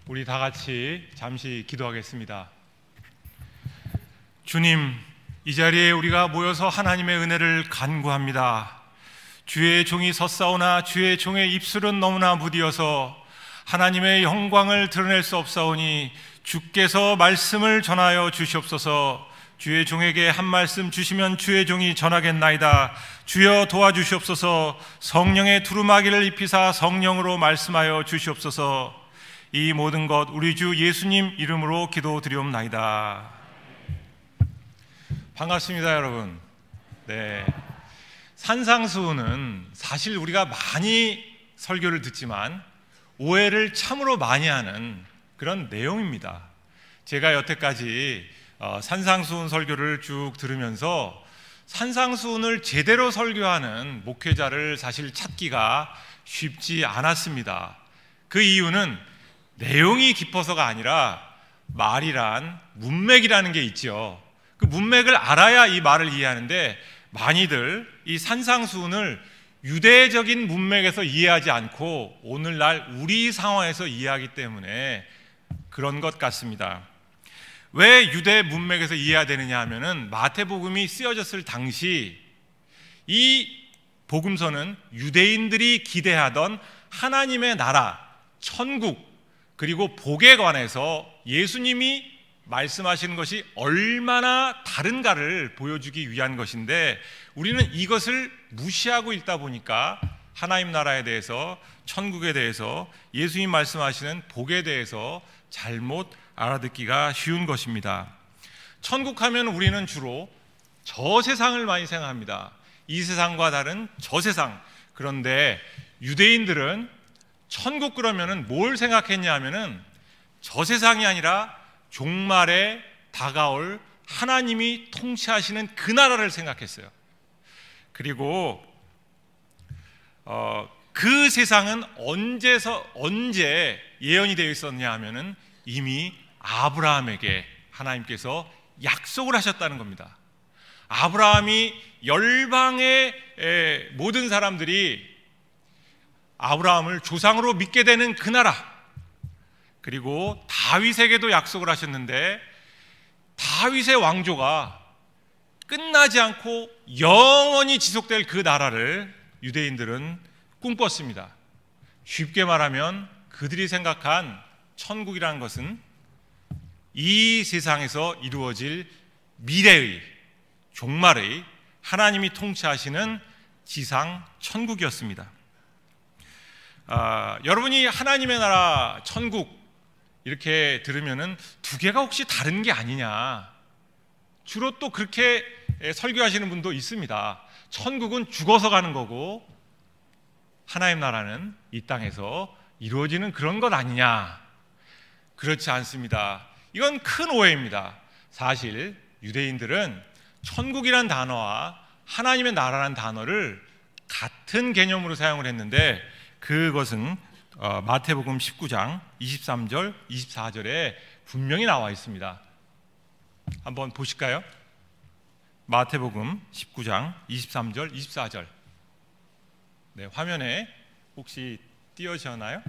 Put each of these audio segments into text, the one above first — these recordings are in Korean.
우리 다 같이 잠시 기도하겠습니다. 주님, 이 자리에 우리가 모여서 하나님의 은혜를 간구합니다. 주의 종이 섰사오나 주의 종의 입술은 너무나 무디어서 하나님의 영광을 드러낼 수 없사오니 주께서 말씀을 전하여 주시옵소서. 주의 종에게 한 말씀 주시면 주의 종이 전하겠나이다. 주여 도와주시옵소서. 성령의 두루마기를 입히사 성령으로 말씀하여 주시옵소서. 이 모든 것 우리 주 예수님 이름으로 기도드리옵나이다. 반갑습니다, 여러분. 네, 산상수훈은 사실 우리가 많이 설교를 듣지만 오해를 참으로 많이 하는 그런 내용입니다. 제가 여태까지 산상수훈 설교를 쭉 들으면서 산상수훈을 제대로 설교하는 목회자를 사실 찾기가 쉽지 않았습니다. 그 이유는 내용이 깊어서가 아니라 말이란 문맥이라는 게 있죠. 그 문맥을 알아야 이 말을 이해하는데 많이들 이 산상수훈을 유대적인 문맥에서 이해하지 않고 오늘날 우리 상황에서 이해하기 때문에 그런 것 같습니다. 왜 유대 문맥에서 이해해야 되느냐 하면은 마태복음이 쓰여졌을 당시 이 복음서는 유대인들이 기대하던 하나님의 나라, 천국, 그리고 복에 관해서 예수님이 말씀하시는 것이 얼마나 다른가를 보여주기 위한 것인데 우리는 이것을 무시하고 읽다 보니까 하나님 나라에 대해서, 천국에 대해서, 예수님 말씀하시는 복에 대해서 잘못 알아듣기가 쉬운 것입니다. 천국 하면 우리는 주로 저 세상을 많이 생각합니다. 이 세상과 다른 저 세상. 그런데 유대인들은 천국 그러면은 뭘 생각했냐 하면은 저 세상이 아니라 종말에 다가올 하나님이 통치하시는 그 나라를 생각했어요. 그리고 그 세상은 언제 예언이 되어 있었냐 하면은 이미 아브라함에게 하나님께서 약속을 하셨다는 겁니다. 아브라함이 열방의 모든 사람들이 아브라함을 조상으로 믿게 되는 그 나라, 그리고 다윗에게도 약속을 하셨는데 다윗의 왕조가 끝나지 않고 영원히 지속될 그 나라를 유대인들은 꿈꿨습니다. 쉽게 말하면 그들이 생각한 천국이라는 것은 이 세상에서 이루어질 미래의, 종말의 하나님이 통치하시는 지상 천국이었습니다. 여러분이 하나님의 나라, 천국 이렇게 들으면은 두 개가 혹시 다른 게 아니냐, 주로 또 그렇게 설교하시는 분도 있습니다. 천국은 죽어서 가는 거고 하나님 나라는 이 땅에서 이루어지는 그런 것 아니냐. 그렇지 않습니다. 이건 큰 오해입니다. 사실 유대인들은 천국이란 단어와 하나님의 나라란 단어를 같은 개념으로 사용을 했는데 그것은 마태복음 19장 23절, 24절에 분명히 나와 있습니다. 한번 보실까요? 마태복음 19장 23절, 24절. 네, 화면에 혹시 띄어지나요?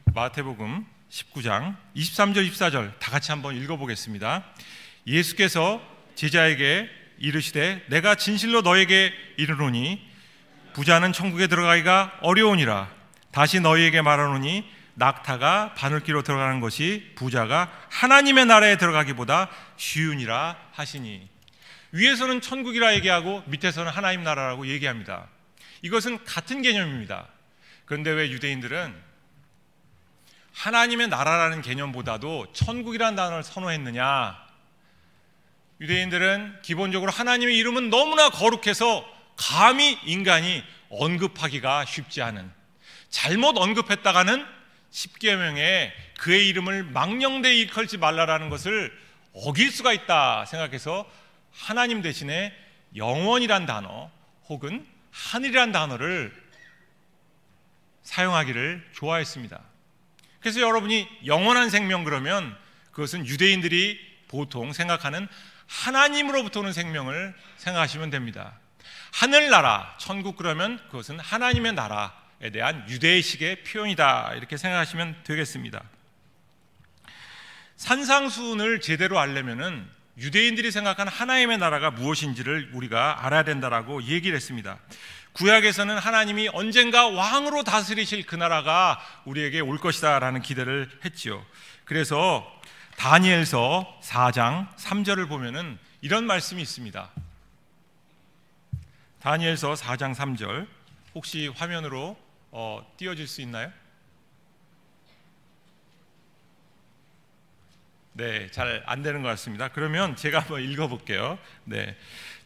마태복음 19장 23절, 24절 다 같이 한번 읽어보겠습니다. 예수께서 제자에게 이르시되 내가 진실로 너에게 이르노니 부자는 천국에 들어가기가 어려우니라. 다시 너희에게 말하노니 낙타가 바늘기로 들어가는 것이 부자가 하나님의 나라에 들어가기보다 쉬우니라 하시니. 위에서는 천국이라 얘기하고 밑에서는 하나님 나라라고 얘기합니다. 이것은 같은 개념입니다. 그런데 왜 유대인들은 하나님의 나라라는 개념보다도 천국이라는 단어를 선호했느냐? 유대인들은 기본적으로 하나님의 이름은 너무나 거룩해서 감히 인간이 언급하기가 쉽지 않은, 잘못 언급했다가는 십계명에 그의 이름을 망령되이 일컬지 말라라는 것을 어길 수가 있다 생각해서 하나님 대신에 영원이란 단어 혹은 하늘이란 단어를 사용하기를 좋아했습니다. 그래서 여러분이 영원한 생명 그러면 그것은 유대인들이 보통 생각하는 하나님으로부터 오는 생명을 생각하시면 됩니다. 하늘나라, 천국 그러면 그것은 하나님의 나라에 대한 유대식의 표현이다, 이렇게 생각하시면 되겠습니다. 산상수훈을 제대로 알려면은 유대인들이 생각하는 하나님의 나라가 무엇인지를 우리가 알아야 된다라고 얘기를 했습니다. 구약에서는 하나님이 언젠가 왕으로 다스리실 그 나라가 우리에게 올 것이다 라는 기대를 했지요. 그래서 다니엘서 4장 3절을 보면은 이런 말씀이 있습니다. 다니엘서 4장 3절 혹시 화면으로 띄워질 수 있나요? 네, 잘 안 되는 것 같습니다. 그러면 제가 한번 읽어볼게요. 네,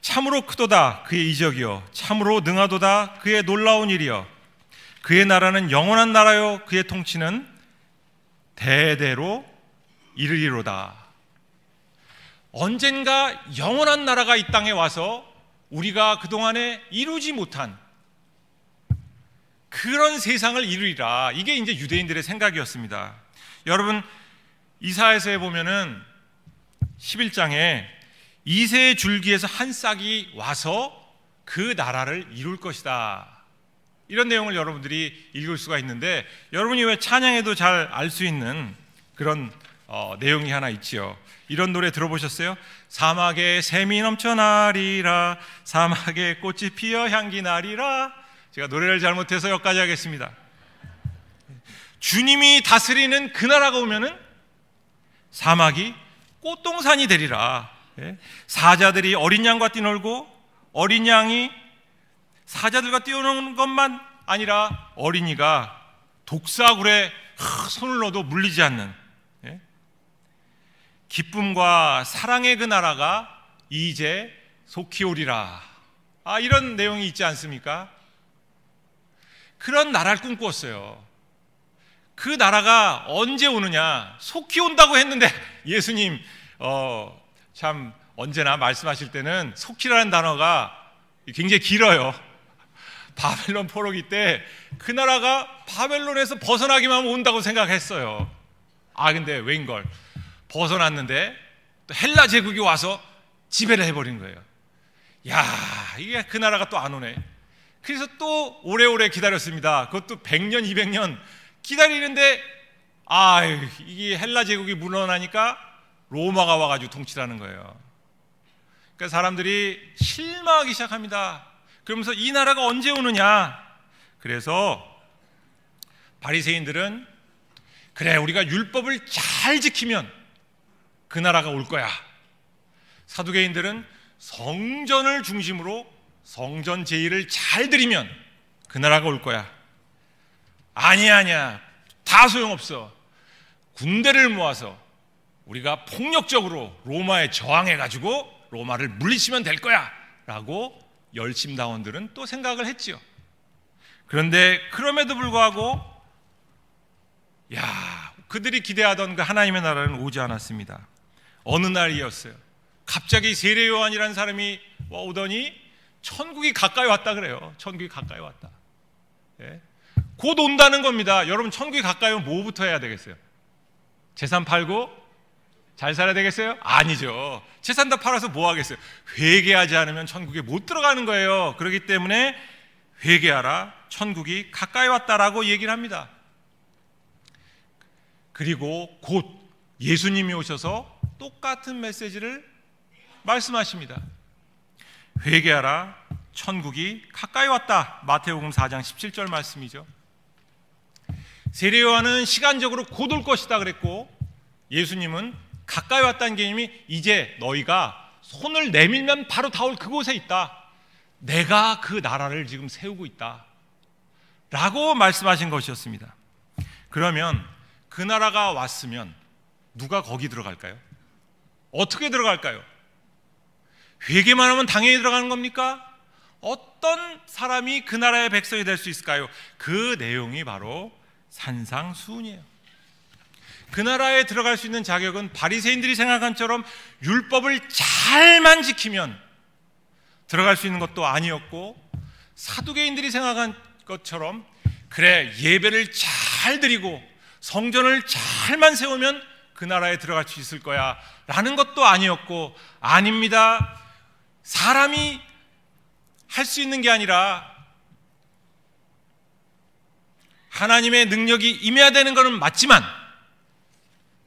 참으로 크도다 그의 이적이요, 참으로 능하도다 그의 놀라운 일이요, 그의 나라는 영원한 나라요, 그의 통치는 대대로 이르리로다. 언젠가 영원한 나라가 이 땅에 와서 우리가 그동안에 이루지 못한 그런 세상을 이루리라. 이게 이제 유대인들의 생각이었습니다. 여러분, 이사야서에 보면은 11장에 이새의 줄기에서 한 싹이 와서 그 나라를 이룰 것이다, 이런 내용을 여러분들이 읽을 수가 있는데, 여러분이 왜 찬양에도 잘 알 수 있는 그런 내용이 하나 있지요. 이런 노래 들어보셨어요? 사막에 샘이 넘쳐나리라, 사막에 꽃이 피어 향기 나리라. 제가 노래를 잘못해서 여기까지 하겠습니다. 주님이 다스리는 그 나라가 오면은 사막이 꽃동산이 되리라. 사자들이 어린 양과 뛰놀고 어린 양이 사자들과 뛰어노는 것만 아니라 어린이가 독사굴에 손을 넣어도 물리지 않는 기쁨과 사랑의 그 나라가 이제 속히 오리라. 이런 내용이 있지 않습니까? 그런 나라를 꿈꾸었어요. 그 나라가 언제 오느냐, 속히 온다고 했는데 예수님 참 언제나 말씀하실 때는 속히라는 단어가 굉장히 길어요. 바벨론 포로기 때 그 나라가 바벨론에서 벗어나기만 하면 온다고 생각했어요. 근데 웬걸 벗어났는데 또 헬라 제국이 와서 지배를 해버린 거예요. 이게 그 나라가 또 안 오네. 그래서 또 오래오래 기다렸습니다. 그것도 100년 200년 기다리는데 이게 헬라 제국이 물러나니까 로마가 와가지고 통치하는 거예요. 그러니까 사람들이 실망하기 시작합니다. 그러면서 이 나라가 언제 오느냐. 그래서 바리새인들은 그래, 우리가 율법을 잘 지키면 그 나라가 올 거야. 사두개인들은 성전을 중심으로 성전 제의를 잘 드리면 그 나라가 올 거야. 아니야, 다 소용없어. 군대를 모아서 우리가 폭력적으로 로마에 저항해가지고 로마를 물리치면 될 거야 라고 열심당원들은 또 생각을 했지요. 그런데 그럼에도 불구하고 그들이 기대하던 그 하나님의 나라는 오지 않았습니다. 어느 날이었어요. 갑자기 세례 요한이라는 사람이 오더니 천국이 가까이 왔다 그래요. 천국이 가까이 왔다. 곧 온다는 겁니다. 여러분, 천국이 가까이 오면 뭐부터 해야 되겠어요? 재산 팔고 잘 살아야 되겠어요? 아니죠. 재산 다 팔아서 뭐 하겠어요? 회개하지 않으면 천국에 못 들어가는 거예요. 그렇기 때문에 회개하라, 천국이 가까이 왔다라고 얘기를 합니다. 그리고 곧 예수님이 오셔서 똑같은 메시지를 말씀하십니다. 회개하라, 천국이 가까이 왔다. 마태복음 4장 17절 말씀이죠. 세례 요한은 시간적으로 곧 올 것이다 그랬고, 예수님은 가까이 왔다는 개념이 이제 너희가 손을 내밀면 바로 다 올 그곳에 있다. 내가 그 나라를 지금 세우고 있다 라고 말씀하신 것이었습니다. 그러면 그 나라가 왔으면 누가 거기 들어갈까요? 어떻게 들어갈까요? 회개만 하면 당연히 들어가는 겁니까? 어떤 사람이 그 나라의 백성이 될 수 있을까요? 그 내용이 바로 산상수훈이에요. 그 나라에 들어갈 수 있는 자격은 바리새인들이 생각한 것처럼 율법을 잘만 지키면 들어갈 수 있는 것도 아니었고, 사두개인들이 생각한 것처럼 그래, 예배를 잘 드리고 성전을 잘만 세우면 그 나라에 들어갈 수 있을 거야 라는 것도 아니었고, 아닙니다. 사람이 할 수 있는 게 아니라 하나님의 능력이 임해야 되는 것은 맞지만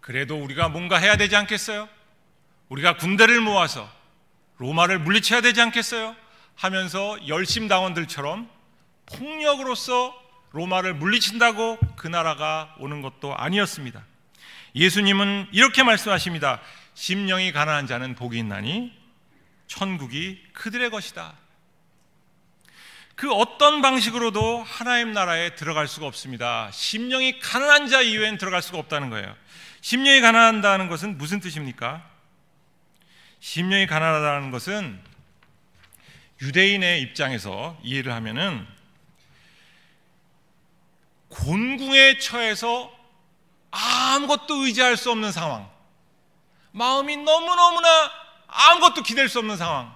그래도 우리가 뭔가 해야 되지 않겠어요? 우리가 군대를 모아서 로마를 물리쳐야 되지 않겠어요? 하면서 열심당원들처럼 폭력으로서 로마를 물리친다고 그 나라가 오는 것도 아니었습니다. 예수님은 이렇게 말씀하십니다. 심령이 가난한 자는 복이 있나니 천국이 그들의 것이다. 그 어떤 방식으로도 하나님 나라에 들어갈 수가 없습니다. 심령이 가난한 자 이외엔 들어갈 수가 없다는 거예요. 심령이 가난하다는 것은 무슨 뜻입니까? 심령이 가난하다는 것은 유대인의 입장에서 이해를 하면은 곤궁에 처해서 아무것도 의지할 수 없는 상황, 마음이 너무너무나 아무것도 기댈 수 없는 상황,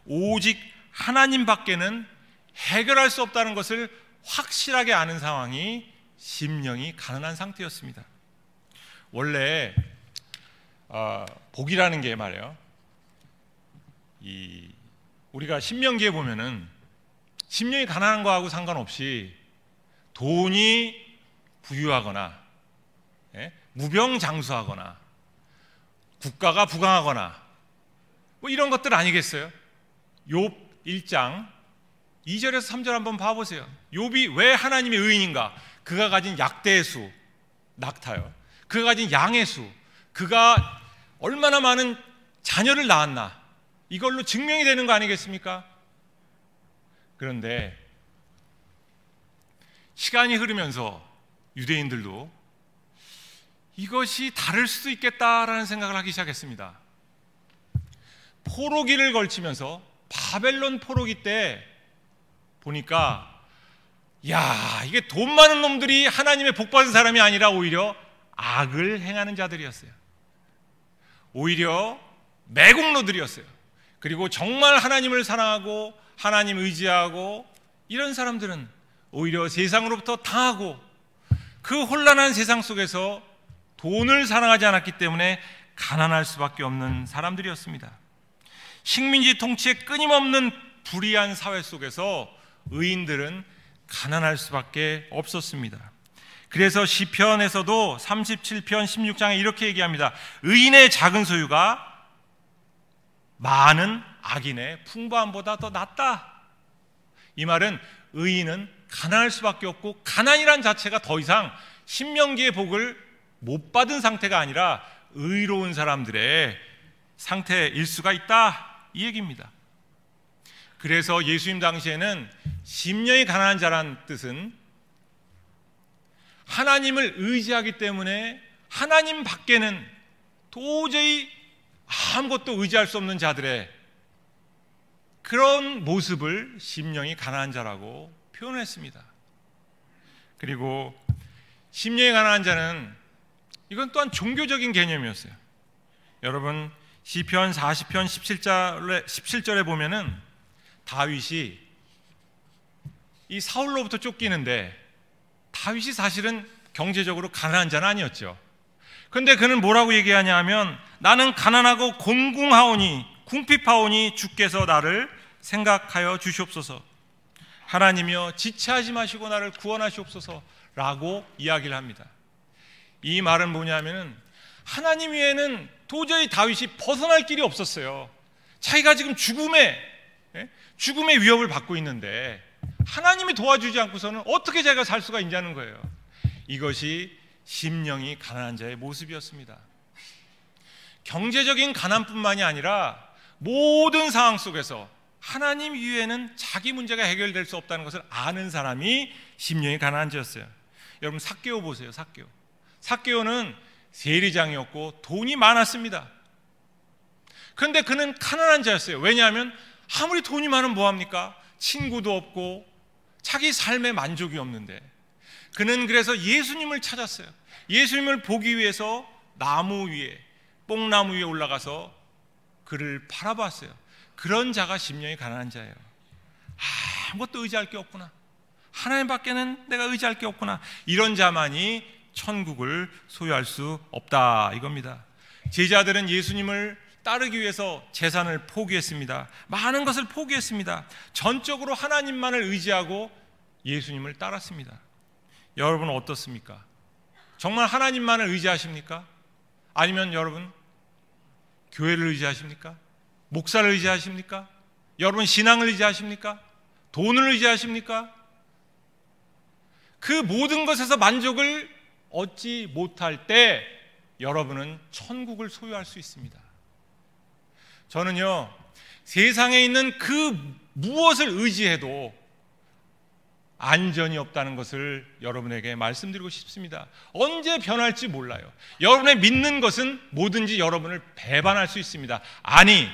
오직 하나님 밖에는 해결할 수 없다는 것을 확실하게 아는 상황이 심령이 가난한 상태였습니다. 원래 복이라는 게 말이에요, 우리가 신명기에 보면은 심령이 가난한 거하고 상관없이 돈이 부유하거나 무병장수하거나 국가가 부강하거나 뭐 이런 것들 아니겠어요? 욥 1장 2절에서 3절 한번 봐보세요. 욥이 왜 하나님의 의인인가? 그가 가진 약대의 수, 낙타요. 그가 가진 양의 수, 그가 얼마나 많은 자녀를 낳았나, 이걸로 증명이 되는 거 아니겠습니까? 그런데 시간이 흐르면서 유대인들도 이것이 다를 수도 있겠다라는 생각을 하기 시작했습니다. 포로기를 걸치면서 바벨론 포로기 때 보니까 야, 이게 돈 많은 놈들이 하나님의 복받은 사람이 아니라 오히려 악을 행하는 자들이었어요. 오히려 매국노들이었어요. 그리고 정말 하나님을 사랑하고 하나님 의지하고 이런 사람들은 오히려 세상으로부터 당하고 그 혼란한 세상 속에서 돈을 사랑하지 않았기 때문에 가난할 수밖에 없는 사람들이었습니다. 식민지 통치의 끊임없는 불의한 사회 속에서 의인들은 가난할 수밖에 없었습니다. 그래서 시편에서도 37편 16장에 이렇게 얘기합니다. 의인의 작은 소유가 많은 악인의 풍부함보다 더 낫다. 이 말은 의인은 가난할 수밖에 없고 가난이란 자체가 더 이상 신명기의 복을 못 받은 상태가 아니라 의로운 사람들의 상태일 수가 있다, 이 얘기입니다. 그래서 예수님 당시에는 심령이 가난한 자란 뜻은 하나님을 의지하기 때문에 하나님 밖에는 도저히 아무것도 의지할 수 없는 자들의 그런 모습을 심령이 가난한 자라고 표현했습니다. 그리고 심령이 가난한 자는 이건 또한 종교적인 개념이었어요. 여러분 시편 40편 17절에 보면은 다윗이 이 사울로부터 쫓기는데 다윗이 사실은 경제적으로 가난한 자는 아니었죠. 그런데 그는 뭐라고 얘기하냐 하면 나는 가난하고 곤궁하오니 궁핍하오니 주께서 나를 생각하여 주시옵소서, 하나님이여 지체하지 마시고 나를 구원하시옵소서 라고 이야기를 합니다. 이 말은 뭐냐면은 하나님 외에는 도저히 다윗이 벗어날 길이 없었어요. 자기가 지금 죽음의 위협을 받고 있는데 하나님이 도와주지 않고서는 어떻게 자기가 살 수가 있냐는 거예요. 이것이 심령이 가난한 자의 모습이었습니다. 경제적인 가난뿐만이 아니라 모든 상황 속에서 하나님 이외에는 자기 문제가 해결될 수 없다는 것을 아는 사람이 심령이 가난한 자였어요. 여러분 삭개오 보세요. 삭개오는 세리장이었고 돈이 많았습니다. 그런데 그는 가난한 자였어요. 왜냐하면 아무리 돈이 많으면 뭐합니까? 친구도 없고 자기 삶에 만족이 없는데 그는 그래서 예수님을 찾았어요. 예수님을 보기 위해서 나무 위에, 뽕나무 위에 올라가서 그를 바라봤어요. 그런 자가 심령이 가난한 자예요. 아무것도 의지할 게 없구나, 하나님 밖에는 내가 의지할 게 없구나, 이런 자만이 천국을 소유할 수 없다, 이겁니다. 제자들은 예수님을 따르기 위해서 재산을 포기했습니다. 많은 것을 포기했습니다. 전적으로 하나님만을 의지하고 예수님을 따랐습니다. 여러분은 어떻습니까? 정말 하나님만을 의지하십니까? 아니면 여러분 교회를 의지하십니까? 목사를 의지하십니까? 여러분 신앙을 의지하십니까? 돈을 의지하십니까? 그 모든 것에서 만족을 얻지 못할 때 여러분은 천국을 소유할 수 있습니다. 저는요, 세상에 있는 그 무엇을 의지해도 안전이 없다는 것을 여러분에게 말씀드리고 싶습니다. 언제 변할지 몰라요. 여러분의 믿는 것은 뭐든지 여러분을 배반할 수 있습니다. 아니,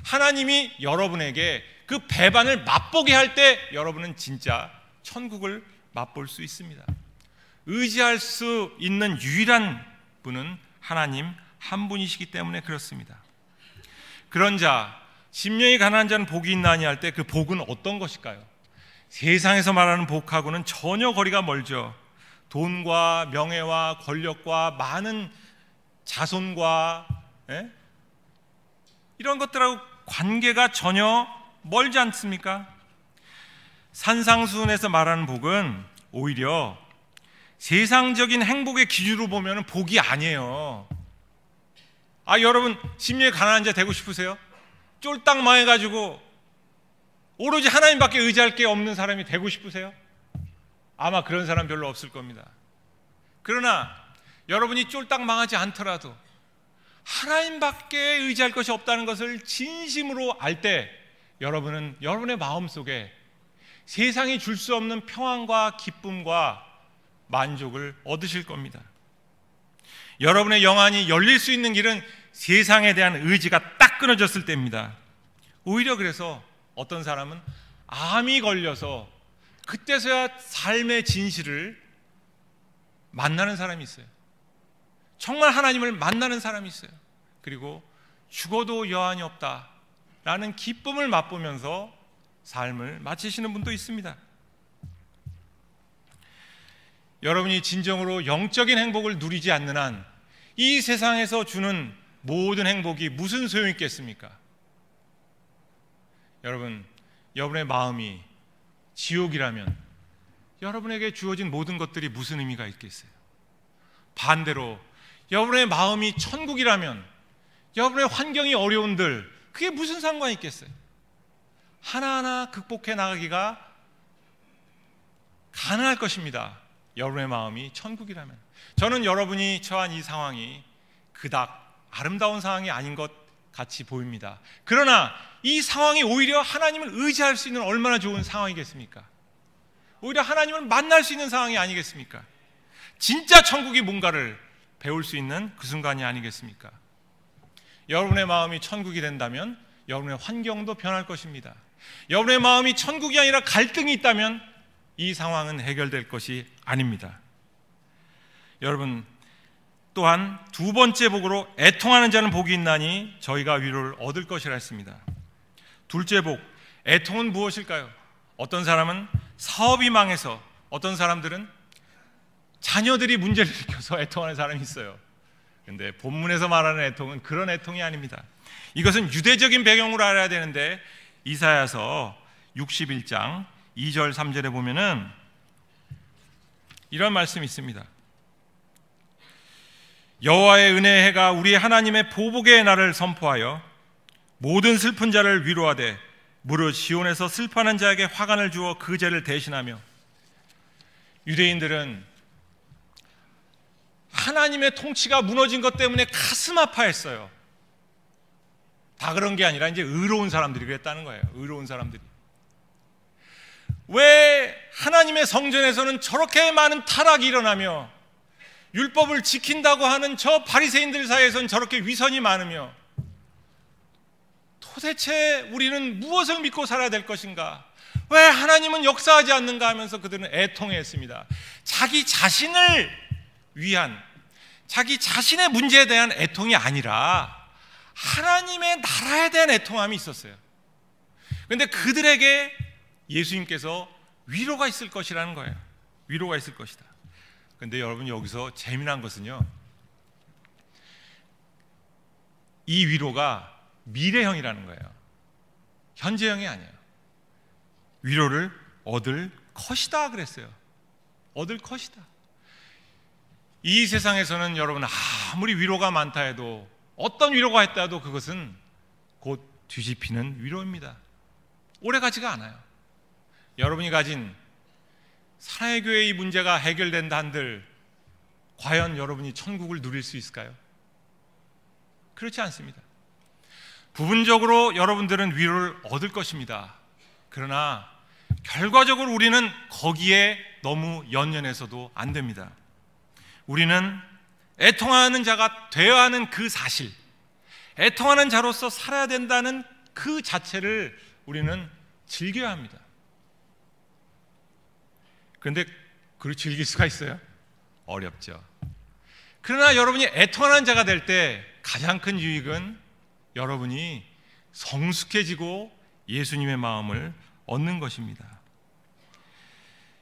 하나님이 여러분에게 그 배반을 맛보게 할 때 여러분은 진짜 천국을 맛볼 수 있습니다. 의지할 수 있는 유일한 분은 하나님 한 분이시기 때문에 그렇습니다. 그런 자, 심령이 가난한 자는 복이 있나니 할 때 그 복은 어떤 것일까요? 세상에서 말하는 복하고는 전혀 거리가 멀죠. 돈과 명예와 권력과 많은 자손과 이런 것들하고 관계가 전혀 멀지 않습니까? 산상수훈에서 말하는 복은 오히려 세상적인 행복의 기준으로 보면 복이 아니에요. 여러분 심령이 가난한 자 되고 싶으세요? 쫄딱 망해가지고 오로지 하나님밖에 의지할 게 없는 사람이 되고 싶으세요? 아마 그런 사람 별로 없을 겁니다. 그러나 여러분이 쫄딱 망하지 않더라도 하나님밖에 의지할 것이 없다는 것을 진심으로 알 때 여러분은 여러분의 마음속에 세상이 줄 수 없는 평안과 기쁨과 만족을 얻으실 겁니다. 여러분의 영안이 열릴 수 있는 길은 세상에 대한 의지가 딱 끊어졌을 때입니다. 오히려 그래서 어떤 사람은 암이 걸려서 그때서야 삶의 진실을 만나는 사람이 있어요. 정말 하나님을 만나는 사람이 있어요. 그리고 죽어도 여한이 없다라는 기쁨을 맛보면서 삶을 마치시는 분도 있습니다. 여러분이 진정으로 영적인 행복을 누리지 않는 한 이 세상에서 주는 모든 행복이 무슨 소용이 있겠습니까? 여러분, 여러분의 마음이 지옥이라면 여러분에게 주어진 모든 것들이 무슨 의미가 있겠어요? 반대로 여러분의 마음이 천국이라면 여러분의 환경이 어려운들 그게 무슨 상관이 있겠어요? 하나하나 극복해 나가기가 가능할 것입니다. 여러분의 마음이 천국이라면. 저는 여러분이 처한 이 상황이 그닥 아름다운 상황이 아닌 것 같이 보입니다. 그러나 이 상황이 오히려 하나님을 의지할 수 있는 얼마나 좋은 상황이겠습니까? 오히려 하나님을 만날 수 있는 상황이 아니겠습니까? 진짜 천국이 뭔가를 배울 수 있는 그 순간이 아니겠습니까? 여러분의 마음이 천국이 된다면 여러분의 환경도 변할 것입니다. 여러분의 마음이 천국이 아니라 갈등이 있다면 이 상황은 해결될 것이 아닙니다. 여러분, 또한 두 번째 복으로 애통하는 자는 복이 있나니 저희가 위로를 얻을 것이라 했습니다. 둘째 복, 애통은 무엇일까요? 어떤 사람은 사업이 망해서, 어떤 사람들은 자녀들이 문제를 일으켜서 애통하는 사람이 있어요. 그런데 본문에서 말하는 애통은 그런 애통이 아닙니다. 이것은 유대적인 배경으로 알아야 되는데 이사야서 61장 2절 3절에 보면은 이런 말씀이 있습니다. 여호와의 은혜의 해가 우리 하나님의 보복의 날을 선포하여 모든 슬픈 자를 위로하되 무릇 시온에서 슬퍼하는 자에게 화관을 주어 그 죄를 대신하며. 유대인들은 하나님의 통치가 무너진 것 때문에 가슴 아파했어요. 다 그런 게 아니라 이제 의로운 사람들이 그랬다는 거예요. 의로운 사람들이. 왜 하나님의 성전에서는 저렇게 많은 타락이 일어나며 율법을 지킨다고 하는 저 바리새인들 사이에서는 저렇게 위선이 많으며 도대체 우리는 무엇을 믿고 살아야 될 것인가? 왜 하나님은 역사하지 않는가 하면서 그들은 애통했습니다. 자기 자신을 위한, 자기 자신의 문제에 대한 애통이 아니라 하나님의 나라에 대한 애통함이 있었어요. 그런데 그들에게 예수님께서 위로가 있을 것이라는 거예요. 위로가 있을 것이다. 그런데 여러분, 여기서 재미난 것은요, 이 위로가 미래형이라는 거예요. 현재형이 아니에요. 위로를 얻을 것이다 그랬어요. 얻을 것이다. 이 세상에서는 여러분 아무리 위로가 많다 해도, 어떤 위로가 있다 해도 그것은 곧 뒤집히는 위로입니다. 오래가지가 않아요. 여러분이 가진 사랑의 교회의 문제가 해결된다 한들 과연 여러분이 천국을 누릴 수 있을까요? 그렇지 않습니다. 부분적으로 여러분들은 위로를 얻을 것입니다. 그러나 결과적으로 우리는 거기에 너무 연연해서도 안 됩니다. 우리는 애통하는 자가 되어야 하는 그 사실, 애통하는 자로서 살아야 된다는 그 자체를 우리는 즐겨야 합니다. 그런데 그걸 즐길 수가 있어요? 어렵죠. 그러나 여러분이 애통하는 자가 될 때 가장 큰 유익은 여러분이 성숙해지고 예수님의 마음을 얻는 것입니다.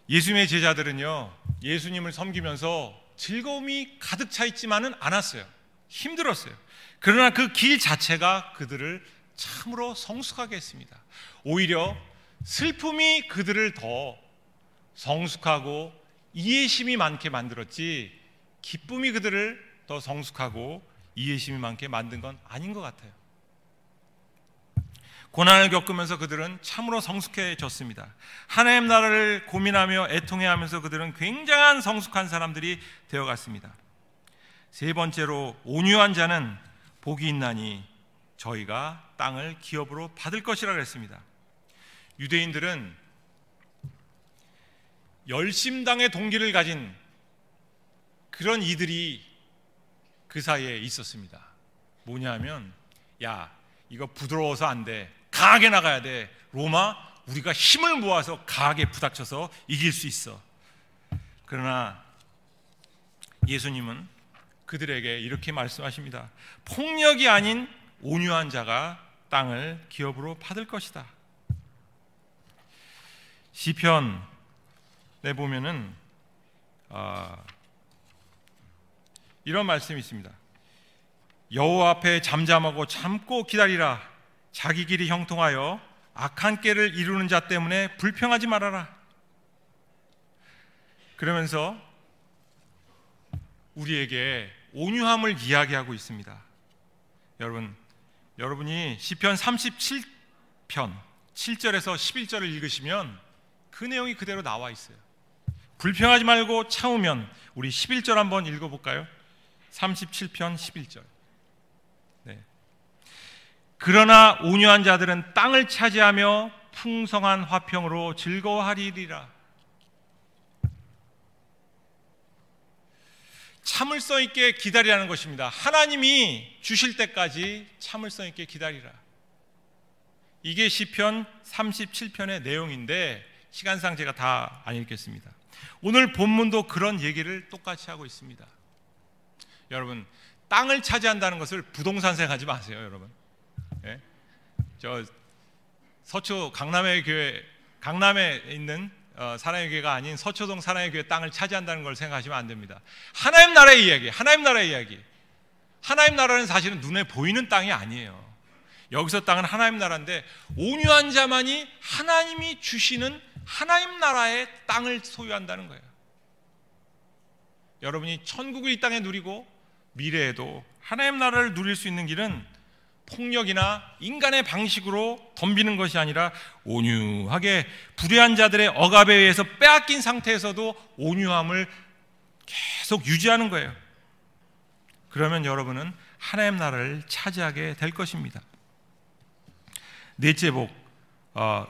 예수님의 제자들은요, 예수님을 섬기면서 즐거움이 가득 차 있지만은 않았어요. 힘들었어요. 그러나 그 길 자체가 그들을 참으로 성숙하게 했습니다. 오히려 슬픔이 그들을 더 성숙하고 이해심이 많게 만들었지, 기쁨이 그들을 더 성숙하고 이해심이 많게 만든 건 아닌 것 같아요. 고난을 겪으면서 그들은 참으로 성숙해졌습니다. 하나님 나라를 고민하며 애통해하면서 그들은 굉장한 성숙한 사람들이 되어갔습니다. 세 번째로, 온유한 자는 복이 있나니 저희가 땅을 기업으로 받을 것이라 그랬습니다. 유대인들은 열심당의 동기를 가진 그런 이들이 그 사이에 있었습니다. 뭐냐 하면, 야, 이거 부드러워서 안 돼, 강하게 나가야 돼. 로마, 우리가 힘을 모아서 강하게 부닥쳐서 이길 수 있어. 그러나 예수님은 그들에게 이렇게 말씀하십니다. 폭력이 아닌 온유한 자가 땅을 기업으로 받을 것이다. 시편에 보면은 이런 말씀이 있습니다. 여호와 앞에 잠잠하고 참고 기다리라. 자기 길이 형통하여 악한 꾀를 이루는 자 때문에 불평하지 말아라. 그러면서 우리에게 온유함을 이야기하고 있습니다. 여러분이 시편 37편 7절에서 11절을 읽으시면 그 내용이 그대로 나와 있어요. 불평하지 말고 참으면, 우리 11절 한번 읽어볼까요? 37편 11절. 네. 그러나 온유한 자들은 땅을 차지하며 풍성한 화평으로 즐거워하리라. 참을성 있게 기다리라는 것입니다. 하나님이 주실 때까지 참을성 있게 기다리라. 이게 시편 37편의 내용인데 시간상 제가 다 안 읽겠습니다. 오늘 본문도 그런 얘기를 똑같이 하고 있습니다. 여러분, 땅을 차지한다는 것을 부동산 생각하지 마세요, 여러분. 예? 저 서초 강남의 교회, 강남에 있는 사랑의 교회가 아닌 서초동 사랑의 교회 땅을 차지한다는 걸 생각하시면 안 됩니다. 하나님 나라의 이야기, 하나님 나라의 이야기. 하나님 나라는 사실은 눈에 보이는 땅이 아니에요. 여기서 땅은 하나님 나라인데, 온유한 자만이 하나님이 주시는 하나님 나라의 땅을 소유한다는 거예요. 여러분이 천국을 이 땅에 누리고 미래에도 하나님 나라를 누릴 수 있는 길은 폭력이나 인간의 방식으로 덤비는 것이 아니라 온유하게 불의한 자들의 억압에 의해서 빼앗긴 상태에서도 온유함을 계속 유지하는 거예요. 그러면 여러분은 하나님 나라를 차지하게 될 것입니다. 넷째 복,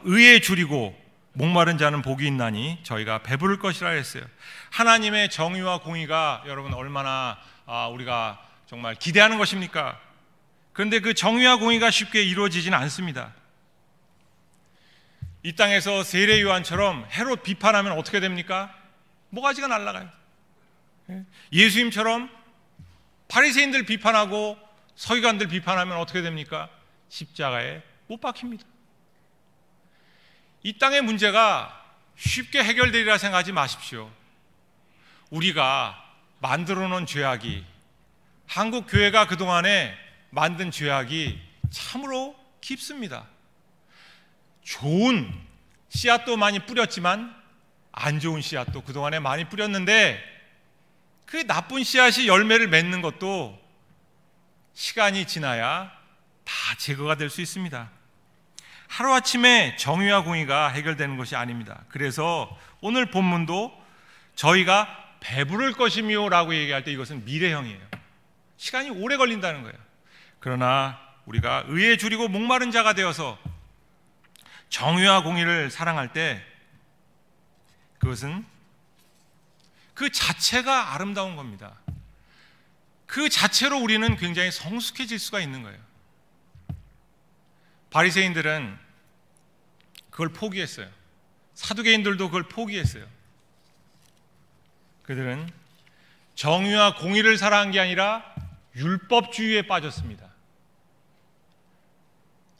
의에 줄이고 목마른 자는 복이 있나니 저희가 배부를 것이라 했어요. 하나님의 정의와 공의가 여러분 얼마나 우리가 정말 기대하는 것입니까? 그런데 그 정의와 공의가 쉽게 이루어지지는 않습니다. 이 땅에서 세례 요한처럼 헤롯 비판하면 어떻게 됩니까? 모가지가 날아가요. 예수님처럼 바리새인들 비판하고 서기관들 비판하면 어떻게 됩니까? 십자가에 못 박힙니다. 이 땅의 문제가 쉽게 해결되리라 생각하지 마십시오. 우리가 만들어 놓은 죄악이, 한국 교회가 그동안에 만든 죄악이 참으로 깊습니다. 좋은 씨앗도 많이 뿌렸지만 안 좋은 씨앗도 그동안에 많이 뿌렸는데 그 나쁜 씨앗이 열매를 맺는 것도 시간이 지나야 다 제거가 될 수 있습니다. 하루아침에 정의와 공의가 해결되는 것이 아닙니다. 그래서 오늘 본문도 저희가 배부를 것이며 라고 얘기할 때 이것은 미래형이에요. 시간이 오래 걸린다는 거예요. 그러나 우리가 의에 줄이고 목마른 자가 되어서 정의와 공의를 사랑할 때 그것은 그 자체가 아름다운 겁니다. 그 자체로 우리는 굉장히 성숙해질 수가 있는 거예요. 바리새인들은 그걸 포기했어요. 사두개인들도 그걸 포기했어요. 그들은 정의와 공의를 사랑한 게 아니라 율법주의에 빠졌습니다.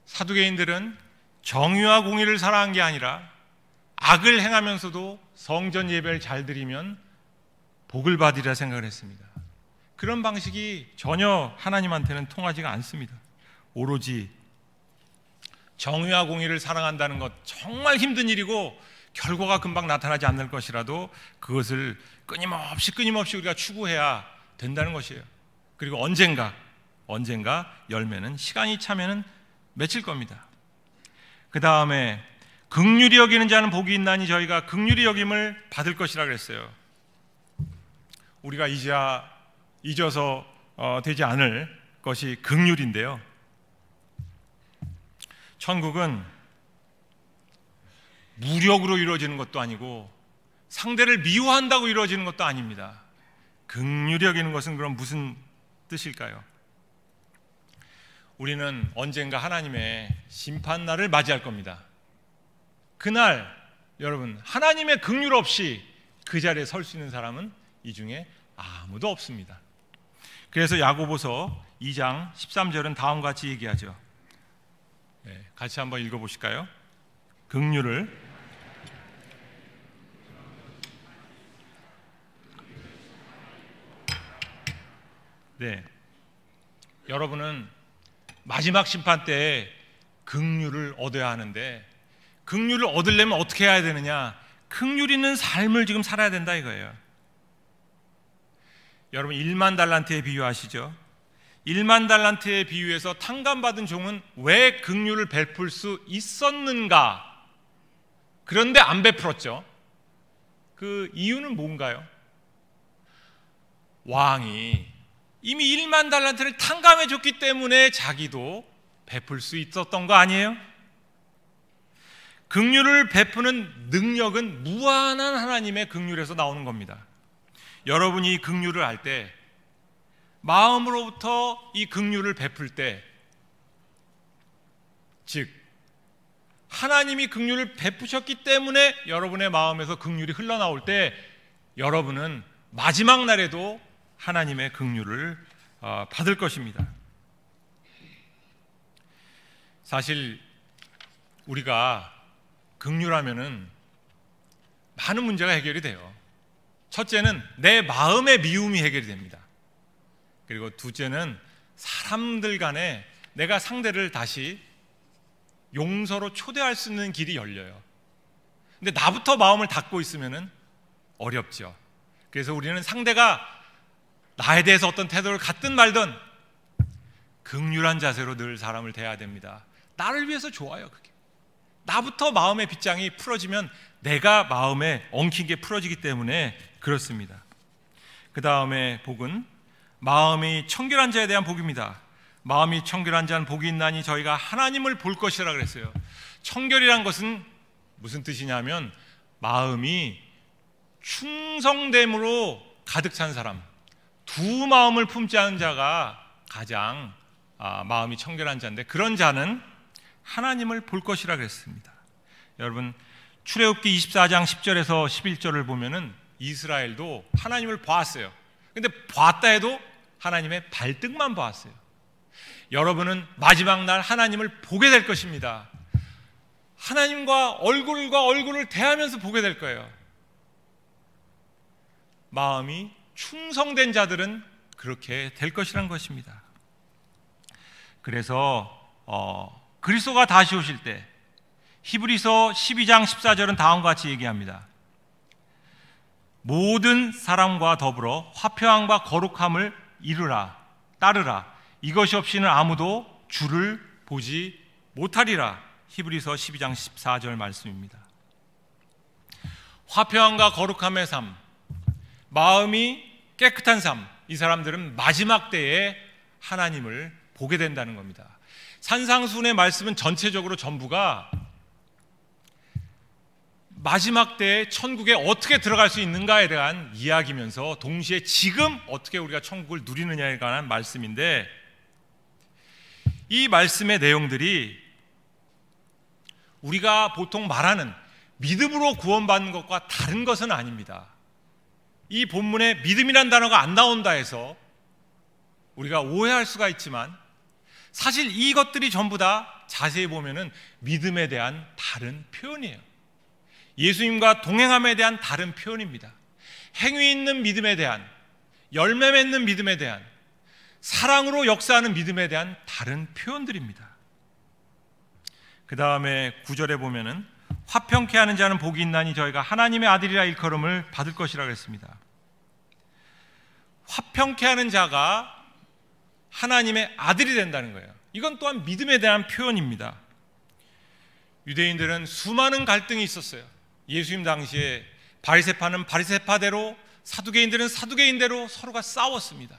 사두개인들은 정의와 공의를 사랑한 게 아니라 악을 행하면서도 성전 예배를 잘 드리면 복을 받으리라 생각을 했습니다. 그런 방식이 전혀 하나님한테는 통하지가 않습니다. 오로지 정의와 공의를 사랑한다는 것 정말 힘든 일이고 결과가 금방 나타나지 않을 것이라도 그것을 끊임없이 우리가 추구해야 된다는 것이에요. 그리고 언젠가 열매는 시간이 차면은 맺힐 겁니다. 그 다음에 긍휼히 여기는 자는 복이 있나니 저희가 긍휼히 여김을 받을 것이라 그랬어요. 우리가 잊어서 되지 않을 것이 긍휼인데요. 천국은 무력으로 이루어지는 것도 아니고 상대를 미워한다고 이루어지는 것도 아닙니다. 긍휼히 여기는 것은 그럼 무슨 뜻일까요? 우리는 언젠가 하나님의 심판날을 맞이할 겁니다. 그날 여러분 하나님의 긍휼 없이 그 자리에 설 수 있는 사람은 이 중에 아무도 없습니다. 그래서 야고보서 2장 13절은 다음과 같이 얘기하죠. 같이 한번 읽어보실까요? 긍휼을 여러분은 마지막 심판 때에 긍휼을 얻어야 하는데 긍휼을 얻으려면 어떻게 해야 되느냐? 긍휼 있는 삶을 지금 살아야 된다 이거예요. 여러분 1만 달란트에 비유하시죠? 1만 달란트에 비유해서 탕감받은 종은 왜 긍휼을 베풀 수 있었는가? 그런데 안 베풀었죠. 그 이유는 뭔가요? 왕이 이미 1만 달란트를 탕감해 줬기 때문에 자기도 베풀 수 있었던 거 아니에요? 긍휼을 베푸는 능력은 무한한 하나님의 긍휼에서 나오는 겁니다. 여러분이 긍휼을 할 때 마음으로부터 이 긍휼을 베풀 때, 즉 하나님이 긍휼을 베푸셨기 때문에 여러분의 마음에서 긍휼이 흘러나올 때 여러분은 마지막 날에도 하나님의 긍휼을 받을 것입니다. 사실 우리가 긍휼하면은 많은 문제가 해결이 돼요. 첫째는 내 마음의 미움이 해결이 됩니다. 그리고 둘째는 사람들 간에 내가 상대를 다시 용서로 초대할 수 있는 길이 열려요. 근데 나부터 마음을 닫고 있으면은 어렵죠. 그래서 우리는 상대가 나에 대해서 어떤 태도를 갖든 말든 긍휼한 자세로 늘 사람을 대해야 됩니다. 나를 위해서 좋아요. 그게 나부터 마음의 빗장이 풀어지면 내가 마음에 엉킨 게 풀어지기 때문에 그렇습니다. 그 다음에 복은 마음이 청결한 자에 대한 복입니다. 마음이 청결한 자는 복이 있나니 저희가 하나님을 볼 것이라 그랬어요. 청결이란 것은 무슨 뜻이냐면 마음이 충성됨으로 가득 찬 사람, 두 마음을 품지 않은 자가 가장 마음이 청결한 자인데 그런 자는 하나님을 볼 것이라 그랬습니다. 여러분 출애굽기 24장 10절에서 11절을 보면은 이스라엘도 하나님을 보았어요. 근데 보았다 해도 하나님의 발등만 보았어요. 여러분은 마지막 날 하나님을 보게 될 것입니다. 하나님과 얼굴을 대하면서 보게 될 거예요. 마음이 충성된 자들은 그렇게 될 것이란 것입니다. 그래서 그리스도가 다시 오실 때 히브리서 12장 14절은 다음과 같이 얘기합니다. 모든 사람과 더불어 화평함과 거룩함을 따르라. 이것이 없이는 아무도 주를 보지 못하리라. 히브리서 12장 14절 말씀입니다. 화평함과 거룩함의 삶, 마음이 깨끗한 삶, 이 사람들은 마지막 때에 하나님을 보게 된다는 겁니다. 산상수훈의 말씀은 전체적으로 전부가 마지막 때에 천국에 어떻게 들어갈 수 있는가에 대한 이야기면서 동시에 지금 어떻게 우리가 천국을 누리느냐에 관한 말씀인데, 이 말씀의 내용들이 우리가 보통 말하는 믿음으로 구원받는 것과 다른 것은 아닙니다. 이 본문에 믿음이란 단어가 안 나온다 해서 우리가 오해할 수가 있지만, 사실 이것들이 전부 다 자세히 보면은 믿음에 대한 다른 표현이에요. 예수님과 동행함에 대한 다른 표현입니다. 행위 있는 믿음에 대한, 열매 맺는 믿음에 대한, 사랑으로 역사하는 믿음에 대한 다른 표현들입니다. 그 다음에 9절에 보면은 화평케 하는 자는 복이 있나니 저희가 하나님의 아들이라 일컬음을 받을 것이라 그랬습니다. 화평케 하는 자가 하나님의 아들이 된다는 거예요. 이건 또한 믿음에 대한 표현입니다. 유대인들은 수많은 갈등이 있었어요. 예수님 당시에 바리새파는 바리새파대로, 사두개인들은 사두개인대로 서로가 싸웠습니다.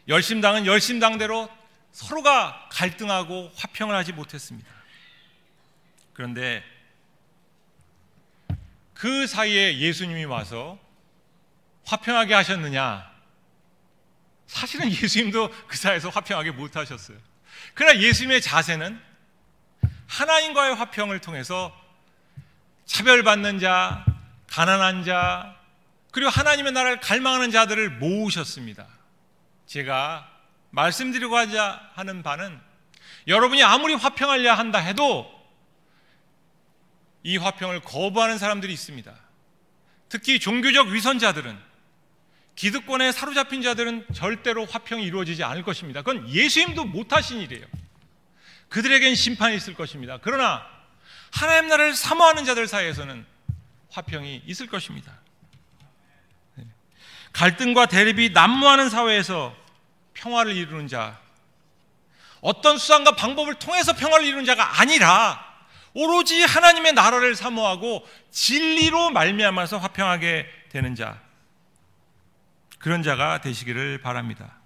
열심당은 열심당대로 서로가 갈등하고 화평을 하지 못했습니다. 그런데 그 사이에 예수님이 와서 화평하게 하셨느냐? 사실은 예수님도 그 사이에서 화평하게 못하셨어요. 그러나 예수님의 자세는 하나님과의 화평을 통해서 차별받는 자, 가난한 자, 그리고 하나님의 나라를 갈망하는 자들을 모으셨습니다. 제가 말씀드리고자 하는 바는, 여러분이 아무리 화평하려 한다 해도 이 화평을 거부하는 사람들이 있습니다. 특히 종교적 위선자들은, 기득권에 사로잡힌 자들은 절대로 화평이 이루어지지 않을 것입니다. 그건 예수님도 못하신 일이에요. 그들에겐 심판이 있을 것입니다. 그러나 하나님 나라를 사모하는 자들 사이에서는 화평이 있을 것입니다. 갈등과 대립이 난무하는 사회에서 평화를 이루는 자, 어떤 수단과 방법을 통해서 평화를 이루는 자가 아니라 오로지 하나님의 나라를 사모하고 진리로 말미암아서 화평하게 되는 자, 그런 자가 되시기를 바랍니다.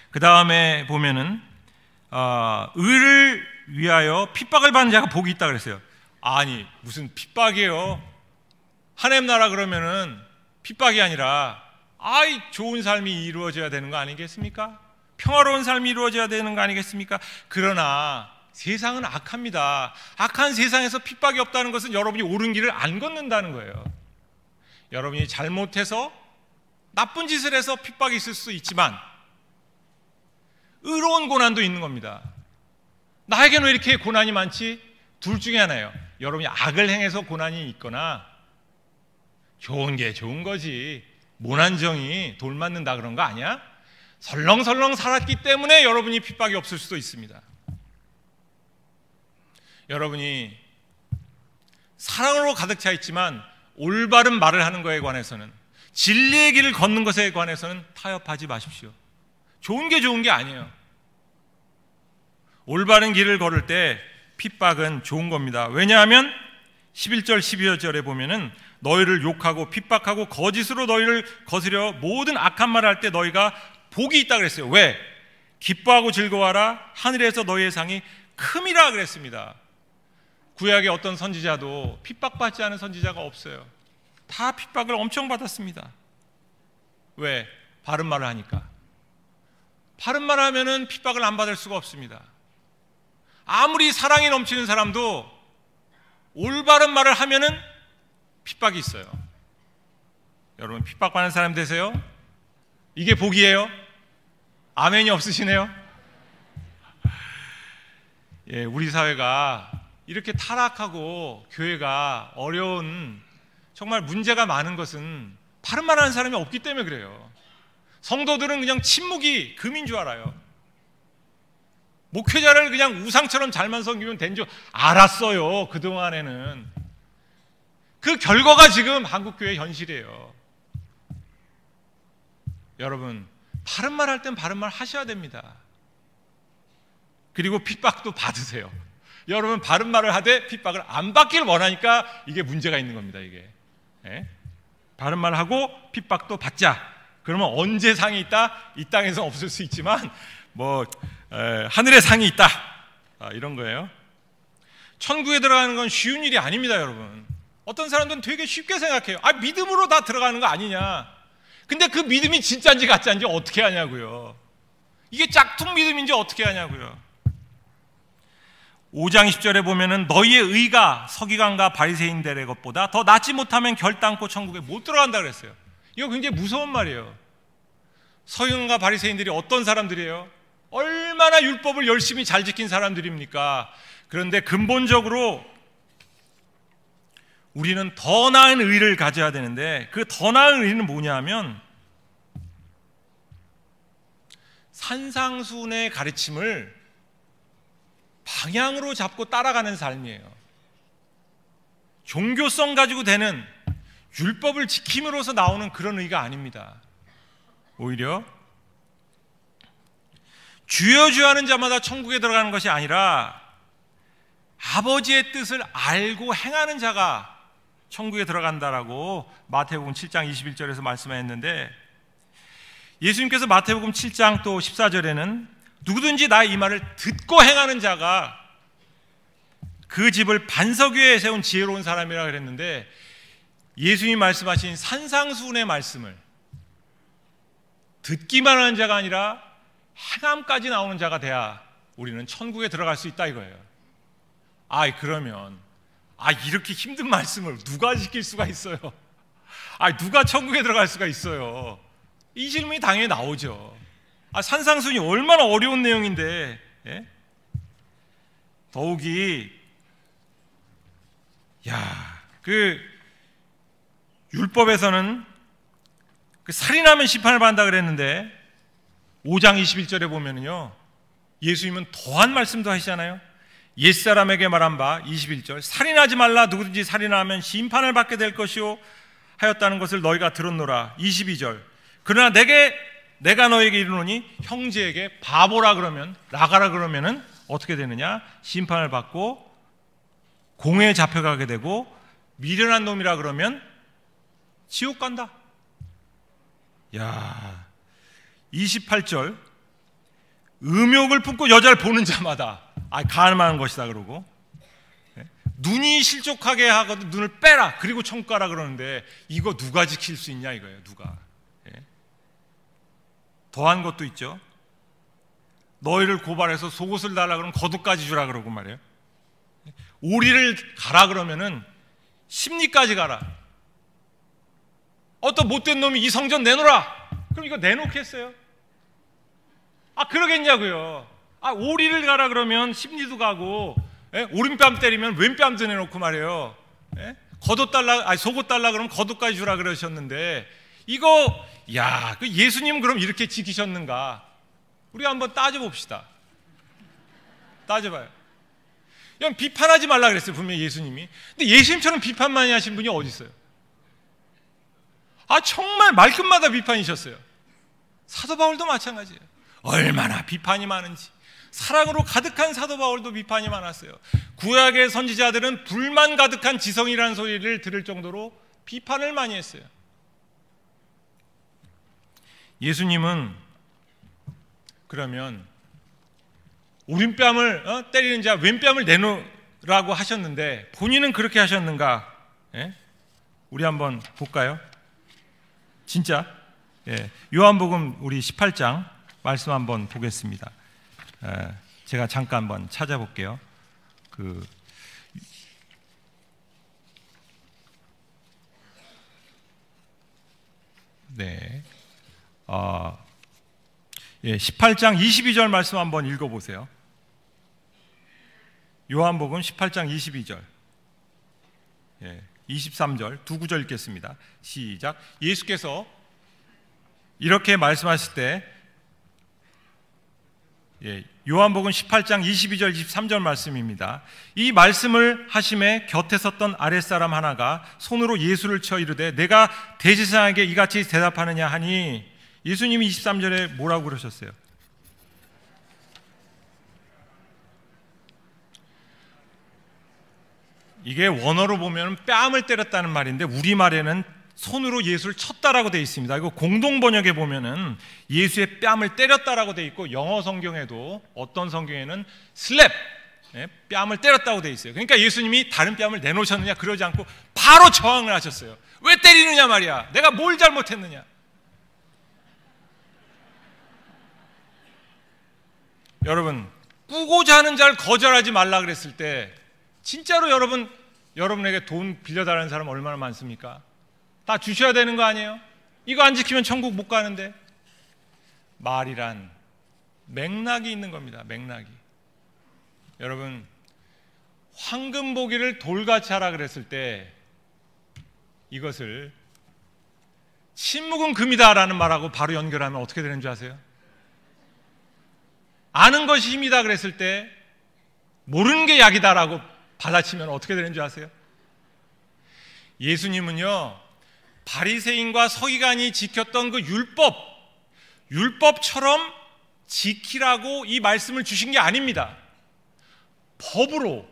그 다음에 보면은 의를 위하여 핍박을 받는 자가 복이 있다 그랬어요. 아니, 무슨 핍박이에요? 하나님 나라 그러면은 핍박이 아니라 좋은 삶이 이루어져야 되는 거 아니겠습니까? 평화로운 삶이 이루어져야 되는 거 아니겠습니까? 그러나 세상은 악합니다. 악한 세상에서 핍박이 없다는 것은 여러분이 옳은 길을 안 걷는다는 거예요. 여러분이 잘못해서 나쁜 짓을 해서 핍박이 있을 수 있지만 의로운 고난도 있는 겁니다. 나에게는 왜 이렇게 고난이 많지? 둘 중에 하나예요. 여러분이 악을 행해서 고난이 있거나, 좋은 게 좋은 거지, 모난정이 돌 맞는다 그런 거 아니야? 설렁설렁 살았기 때문에 여러분이 핍박이 없을 수도 있습니다. 여러분이 사랑으로 가득 차 있지만 올바른 말을 하는 것에 관해서는, 진리의 길을 걷는 것에 관해서는 타협하지 마십시오. 좋은 게 좋은 게 아니에요. 올바른 길을 걸을 때 핍박은 좋은 겁니다. 왜냐하면 11절 12절에 보면은 너희를 욕하고 핍박하고 거짓으로 너희를 거스려 모든 악한 말을 할 때 너희가 복이 있다 그랬어요. 왜? 기뻐하고 즐거워하라. 하늘에서 너희의 상이 큼이라 그랬습니다. 구약의 어떤 선지자도 핍박받지 않은 선지자가 없어요. 다 핍박을 엄청 받았습니다. 왜? 바른 말을 하니까. 바른 말을 하면은 핍박을 안 받을 수가 없습니다. 아무리 사랑이 넘치는 사람도 올바른 말을 하면은 핍박이 있어요. 여러분, 핍박받는 사람 되세요? 이게 복이에요? 아멘이 없으시네요? 예, 우리 사회가 이렇게 타락하고 교회가 어려운, 정말 문제가 많은 것은 바른 말 하는 사람이 없기 때문에 그래요. 성도들은 그냥 침묵이 금인 줄 알아요. 목회자를 그냥 우상처럼 잘만 섬기면 된 줄 알았어요. 그동안에는. 그 결과가 지금 한국교회 현실이에요. 여러분, 바른 말 할 땐 바른 말 하셔야 됩니다. 그리고 핍박도 받으세요. 여러분, 바른 말을 하되 핍박을 안 받기를 원하니까 이게 문제가 있는 겁니다. 이게. 예? 바른 말 하고 핍박도 받자. 그러면 언제 상이 있다? 이 땅에서 없을 수 있지만 하늘에 상이 있다. 이런 거예요. 천국에 들어가는 건 쉬운 일이 아닙니다, 여러분. 어떤 사람들은 되게 쉽게 생각해요. 믿음으로 다 들어가는 거 아니냐. 근데 그 믿음이 진짜인지 가짜인지 어떻게 하냐고요. 이게 짝퉁 믿음인지 어떻게 하냐고요. 5장 10절에 보면은 너희의 의가 서기관과 바리새인들의 것보다 더 낫지 못하면 결단코 천국에 못 들어간다 그랬어요. 이거 굉장히 무서운 말이에요. 서기관과 바리새인들이 어떤 사람들이에요? 얼마나 율법을 열심히 잘 지킨 사람들입니까? 그런데 근본적으로 우리는 더 나은 의를 가져야 되는데, 그 더 나은 의는 뭐냐 하면 산상수훈의 가르침을 방향으로 잡고 따라가는 삶이에요. 종교성 가지고 되는 율법을 지킴으로써 나오는 그런 의가 아닙니다. 오히려 주여 주여 하는 자마다 천국에 들어가는 것이 아니라 아버지의 뜻을 알고 행하는 자가 천국에 들어간다라고 마태복음 7장 21절에서 말씀했는데, 예수님께서 마태복음 7장 또 14절에는 누구든지 나의 이 말을 듣고 행하는 자가 그 집을 반석 위에 세운 지혜로운 사람이라고 그랬는데, 예수님이 말씀하신 산상수훈의 말씀을 듣기만 하는 자가 아니라 행함까지 나오는 자가 돼야 우리는 천국에 들어갈 수 있다 이거예요. 그러면 이렇게 힘든 말씀을 누가 지킬 수가 있어요? 누가 천국에 들어갈 수가 있어요? 이 질문이 당연히 나오죠. 산상수훈이 얼마나 어려운 내용인데, 예? 더욱이 그 율법에서는 그 살인하면 심판을 받는다 그랬는데 5장 21절에 보면은요, 예수님은 더한 말씀도 하시잖아요. 옛사람에게 말한 바 21절 살인하지 말라. 누구든지 살인하면 심판을 받게 될 것이요 하였다는 것을 너희가 들었노라. 22절 그러나 내가 너에게 이르노니 형제에게 바보라 그러면, 나가라 그러면은 어떻게 되느냐? 심판을 받고 공회에 잡혀가게 되고, 미련한 놈이라 그러면 지옥 간다. 28절 음욕을 품고 여자를 보는 자마다 가늠하는 것이다 그러고, 눈이 실족하게 하거든 눈을 빼라 그리고 천국 가라 그러는데, 이거 누가 지킬 수 있냐 이거예요. 누가. 더한 것도 있죠. 너희를 고발해서 속옷을 달라 그러면 겉옷까지 주라 그러고 말이에요. 오리를 가라 그러면은 심리까지 가라. 어떤 못된 놈이 이 성전 내놓으라. 그럼 이거 내놓겠어요? 그러겠냐고요. 오리를 가라 그러면 심리도 가고, 오른뺨 때리면 왼뺨도 내놓고 말이에요. 겉옷 달라, 속옷 달라 그러면 겉옷까지 주라 그러셨는데, 이거 그 예수님 그럼 이렇게 지키셨는가? 우리가 한번 따져봅시다. 따져봐요. 그냥 비판하지 말라 그랬어요, 분명히 예수님이. 근데 예수님처럼 비판 많이 하신 분이 어디 있어요? 정말 말끝마다 비판이셨어요. 사도 바울도 마찬가지예요. 얼마나 비판이 많은지. 사랑으로 가득한 사도 바울도 비판이 많았어요. 구약의 선지자들은 불만 가득한 지성이라는 소리를 들을 정도로 비판을 많이 했어요. 예수님은 그러면 오른뺨을 때리는 자 왼뺨을 내놓으라고 하셨는데 본인은 그렇게 하셨는가? 우리 한번 볼까요? 진짜 요한복음 우리 18장 말씀 한번 보겠습니다. 제가 잠깐 한번 찾아볼게요. 네. 18장 22절 말씀 한번 읽어보세요. 요한복음 18장 22절 23절 두 구절 읽겠습니다. 시작. 예수께서 이렇게 말씀하실 때 요한복음 18장 22절 23절 말씀입니다. 이 말씀을 하심에 곁에 섰던 아랫사람 하나가 손으로 예수를 쳐 이르되 내가 대제사장에게 이같이 대답하느냐 하니 예수님이 23절에 뭐라고 그러셨어요? 이게 원어로 보면 뺨을 때렸다는 말인데 우리말에는 손으로 예수를 쳤다라고 되어 있습니다. 이거 공동 번역에 보면은 예수의 뺨을 때렸다라고 되어 있고 영어 성경에도 어떤 성경에는 슬랩, 뺨을 때렸다고 되어 있어요. 그러니까 예수님이 다른 뺨을 내놓으셨느냐 그러지 않고 바로 저항을 하셨어요. 왜 때리느냐 말이야. 내가 뭘 잘못했느냐. 여러분, 꾸고자 하는 자를 거절하지 말라 그랬을 때 진짜로 여러분에게 돈 빌려달라는 사람 얼마나 많습니까? 다 주셔야 되는 거 아니에요? 이거 안 지키면 천국 못 가는데. 말이란 맥락이 있는 겁니다. 맥락이. 여러분, 황금 보기를 돌같이 하라 그랬을 때 이것을 침묵은 금이다라는 말하고 바로 연결하면 어떻게 되는 줄 아세요? 아는 것이 힘이다 그랬을 때 모르는 게 약이다라고 받아치면 어떻게 되는 줄 아세요? 예수님은요, 바리새인과 서기관이 지켰던 그 율법처럼 지키라고 이 말씀을 주신 게 아닙니다. 법으로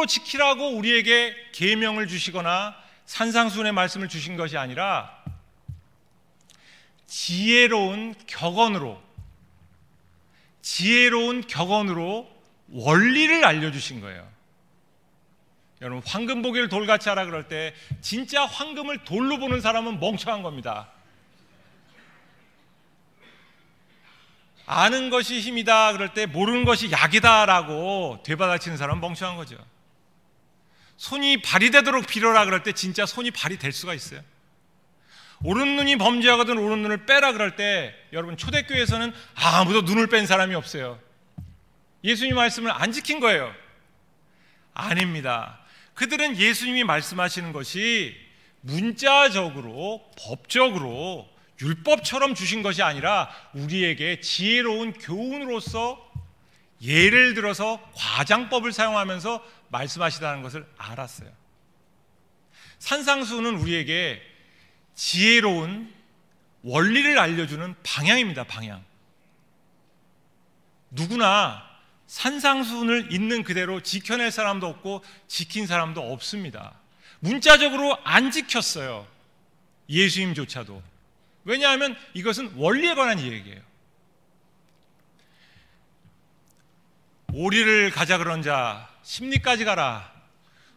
지키라고 우리에게 계명을 주시거나 산상수훈의 말씀을 주신 것이 아니라 지혜로운 격언으로 원리를 알려주신 거예요. 여러분, 황금 보기를 돌같이 하라 그럴 때 진짜 황금을 돌로 보는 사람은 멍청한 겁니다. 아는 것이 힘이다 그럴 때 모르는 것이 약이다라고 되받아치는 사람은 멍청한 거죠. 손이 발이 되도록 빌어라 그럴 때 진짜 손이 발이 될 수가 있어요. 오른눈이 범죄하거든 오른눈을 빼라 그럴 때 여러분, 초대교회에서는 아무도 눈을 뺀 사람이 없어요. 예수님 말씀을 안 지킨 거예요. 아닙니다. 그들은 예수님이 말씀하시는 것이 문자적으로 법적으로 율법처럼 주신 것이 아니라 우리에게 지혜로운 교훈으로서 예를 들어서 과장법을 사용하면서 말씀하시다는 것을 알았어요. 산상수훈은 우리에게 지혜로운 원리를 알려주는 방향입니다. 방향. 누구나 산상수훈을 있는 그대로 지켜낼 사람도 없고 지킨 사람도 없습니다. 문자적으로 안 지켰어요. 예수님조차도. 왜냐하면 이것은 원리에 관한 이야기예요. 오리를 가자 그런 자 십리까지 가라,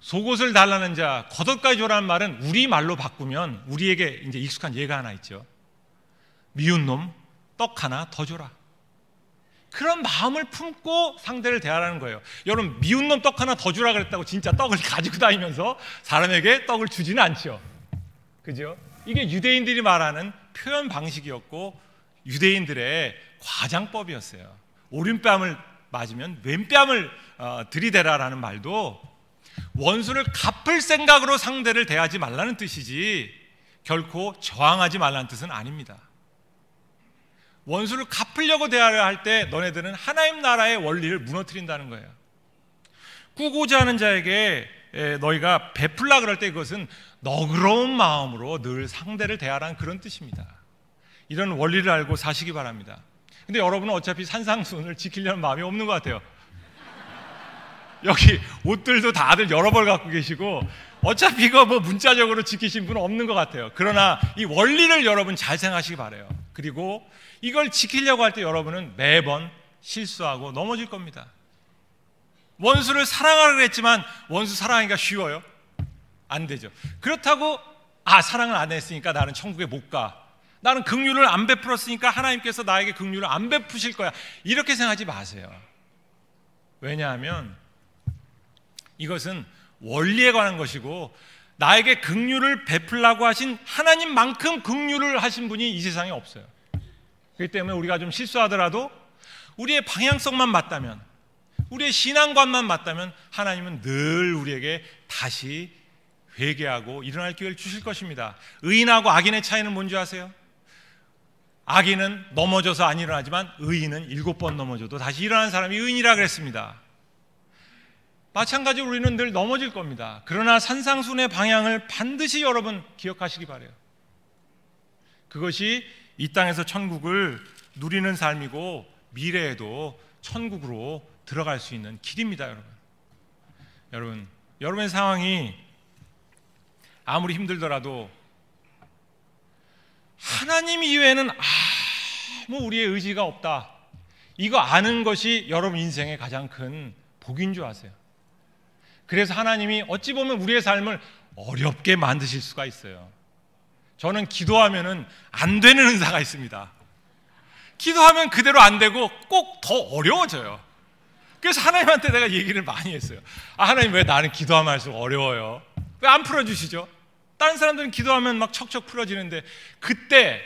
속옷을 달라는 자 겉옷까지 줘라는 말은 우리말로 바꾸면 우리에게 이제 익숙한 예가 하나 있죠. 미운 놈 떡 하나 더 줘라. 그런 마음을 품고 상대를 대하라는 거예요. 여러분, 미운 놈 떡 하나 더 주라 그랬다고 진짜 떡을 가지고 다니면서 사람에게 떡을 주지는 않죠. 그죠? 이게 유대인들이 말하는 표현 방식이었고 유대인들의 과장법이었어요. 오른뺨을 맞으면 왼뺨을 들이대라라는 말도 원수를 갚을 생각으로 상대를 대하지 말라는 뜻이지 결코 저항하지 말라는 뜻은 아닙니다. 원수를 갚으려고 대하려 할 때 너네들은 하나님 나라의 원리를 무너뜨린다는 거예요. 꾸고자 하는 자에게 너희가 베풀라 그럴 때 그것은 너그러운 마음으로 늘 상대를 대하라는 그런 뜻입니다. 이런 원리를 알고 사시기 바랍니다. 근데 여러분은 어차피 산상수훈을 지키려는 마음이 없는 것 같아요. 여기 옷들도 다들 여러 벌 갖고 계시고 어차피 이거 뭐 문자적으로 지키신 분은 없는 것 같아요. 그러나 이 원리를 여러분 잘 생각하시기 바라요. 그리고 이걸 지키려고 할 때 여러분은 매번 실수하고 넘어질 겁니다. 원수를 사랑하라고 했지만 원수 사랑하기가 쉬워요? 안 되죠. 그렇다고 사랑을 안 했으니까 나는 천국에 못 가, 나는 긍휼을 안 베풀었으니까 하나님께서 나에게 긍휼을 안 베푸실 거야, 이렇게 생각하지 마세요. 왜냐하면 이것은 원리에 관한 것이고 나에게 긍휼을 베풀라고 하신 하나님만큼 긍휼을 하신 분이 이 세상에 없어요. 그렇기 때문에 우리가 좀 실수하더라도 우리의 방향성만 맞다면, 우리의 신앙관만 맞다면 하나님은 늘 우리에게 다시 회개하고 일어날 기회를 주실 것입니다. 의인하고 악인의 차이는 뭔지 아세요? 악인은 넘어져서 안 일어나지만 의인은 7번 넘어져도 다시 일어나는 사람이 의인이라 그랬습니다. 마찬가지로 우리는 늘 넘어질 겁니다. 그러나 산상순의 방향을 반드시 여러분 기억하시기 바라요. 그것이 이 땅에서 천국을 누리는 삶이고 미래에도 천국으로 들어갈 수 있는 길입니다. 여러분의 상황이 아무리 힘들더라도 하나님 이외에는 아무 우리의 의지가 없다, 이거 아는 것이 여러분 인생의 가장 큰 복인 줄 아세요. 그래서 하나님이 어찌 보면 우리의 삶을 어렵게 만드실 수가 있어요. 저는 기도하면은 안 되는 은사가 있습니다. 기도하면 그대로 안 되고 꼭 더 어려워져요. 그래서 하나님한테 내가 얘기를 많이 했어요. 하나님, 왜 나는 기도하면 할수록 어려워요? 왜 안 풀어주시죠? 다른 사람들은 기도하면 막 척척 풀어지는데, 그때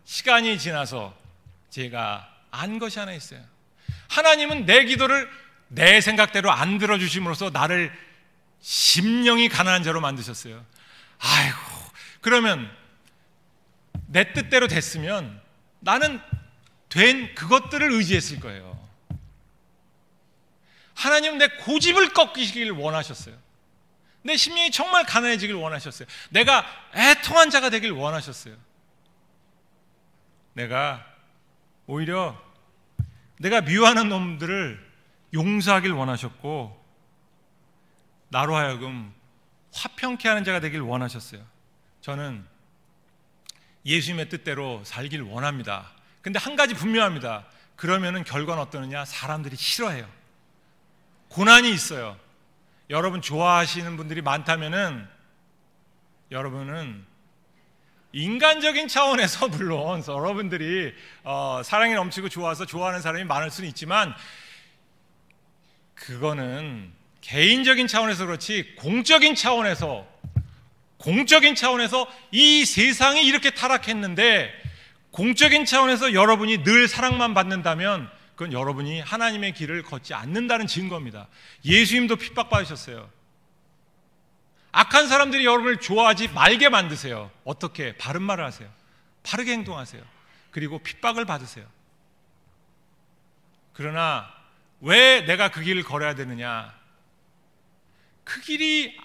시간이 지나서 제가 안 것이 하나 있어요. 하나님은 내 기도를 내 생각대로 안 들어주심으로써 나를 심령이 가난한 자로 만드셨어요. 아이고, 그러면 내 뜻대로 됐으면 나는 된 그것들을 의지했을 거예요. 하나님은 내 고집을 꺾이시길 원하셨어요. 내 심령이 정말 가난해지길 원하셨어요. 내가 애통한 자가 되길 원하셨어요. 내가 오히려 내가 미워하는 놈들을 용서하길 원하셨고, 나로 하여금 화평케 하는 자가 되길 원하셨어요. 저는 예수님의 뜻대로 살길 원합니다. 근데 한 가지 분명합니다. 그러면은 결과는 어떠느냐? 사람들이 싫어해요. 고난이 있어요. 여러분 좋아하시는 분들이 많다면은 여러분은 인간적인 차원에서 물론 여러분들이 사랑이 넘치고 좋아서 좋아하는 사람이 많을 수는 있지만, 그거는 개인적인 차원에서 그렇지 공적인 차원에서 이 세상이 이렇게 타락했는데 공적인 차원에서 여러분이 늘 사랑만 받는다면 그건 여러분이 하나님의 길을 걷지 않는다는 증거입니다. 예수님도 핍박받으셨어요. 악한 사람들이 여러분을 좋아하지 말게 만드세요. 어떻게? 바른 말을 하세요. 바르게 행동하세요. 그리고 핍박을 받으세요. 그러나 왜 내가 그 길을 걸어야 되느냐? 그 길이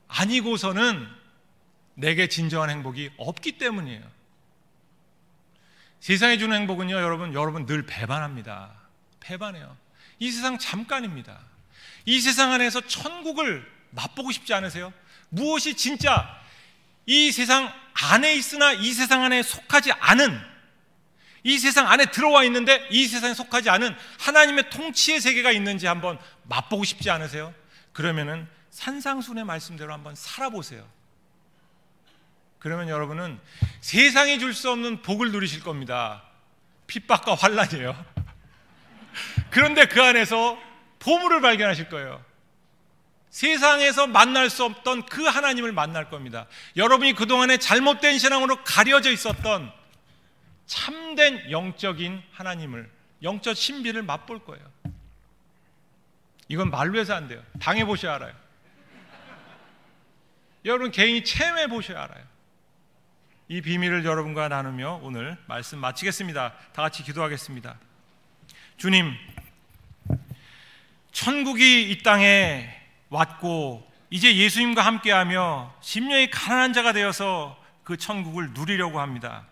아니고서는 내게 진정한 행복이 없기 때문이에요. 세상이 주는 행복은요, 여러분 늘 배반합니다. 배반해요. 이 세상 잠깐입니다. 이 세상 안에서 천국을 맛보고 싶지 않으세요? 무엇이 진짜 이 세상 안에 있으나 이 세상 안에 속하지 않은, 이 세상 안에 들어와 있는데 이 세상에 속하지 않은 하나님의 통치의 세계가 있는지 한번 맛보고 싶지 않으세요? 그러면은 산상순의 말씀대로 한번 살아보세요. 그러면 여러분은 세상이 줄 수 없는 복을 누리실 겁니다. 핍박과 환난이에요. 그런데 그 안에서 보물을 발견하실 거예요. 세상에서 만날 수 없던 그 하나님을 만날 겁니다. 여러분이 그동안에 잘못된 신앙으로 가려져 있었던 참된 영적인 하나님을, 영적 신비를 맛볼 거예요. 이건 말로 해서 안 돼요. 당해보셔야 알아요. 여러분 개인이 체험해 보셔야 알아요. 이 비밀을 여러분과 나누며 오늘 말씀 마치겠습니다. 다 같이 기도하겠습니다. 주님, 천국이 이 땅에 왔고 이제 예수님과 함께하며 심령이 가난한 자가 되어서 그 천국을 누리려고 합니다.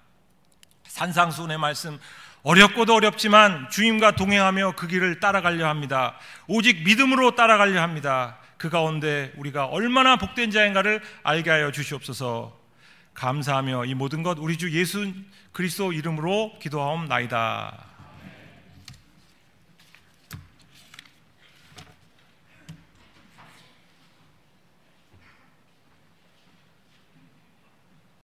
산상수훈의 말씀, 어렵고도 어렵지만 주님과 동행하며 그 길을 따라가려 합니다. 오직 믿음으로 따라가려 합니다. 그 가운데 우리가 얼마나 복된 자인가를 알게 하여 주시옵소서. 감사하며 이 모든 것 우리 주 예수 그리스도 이름으로 기도하옵나이다.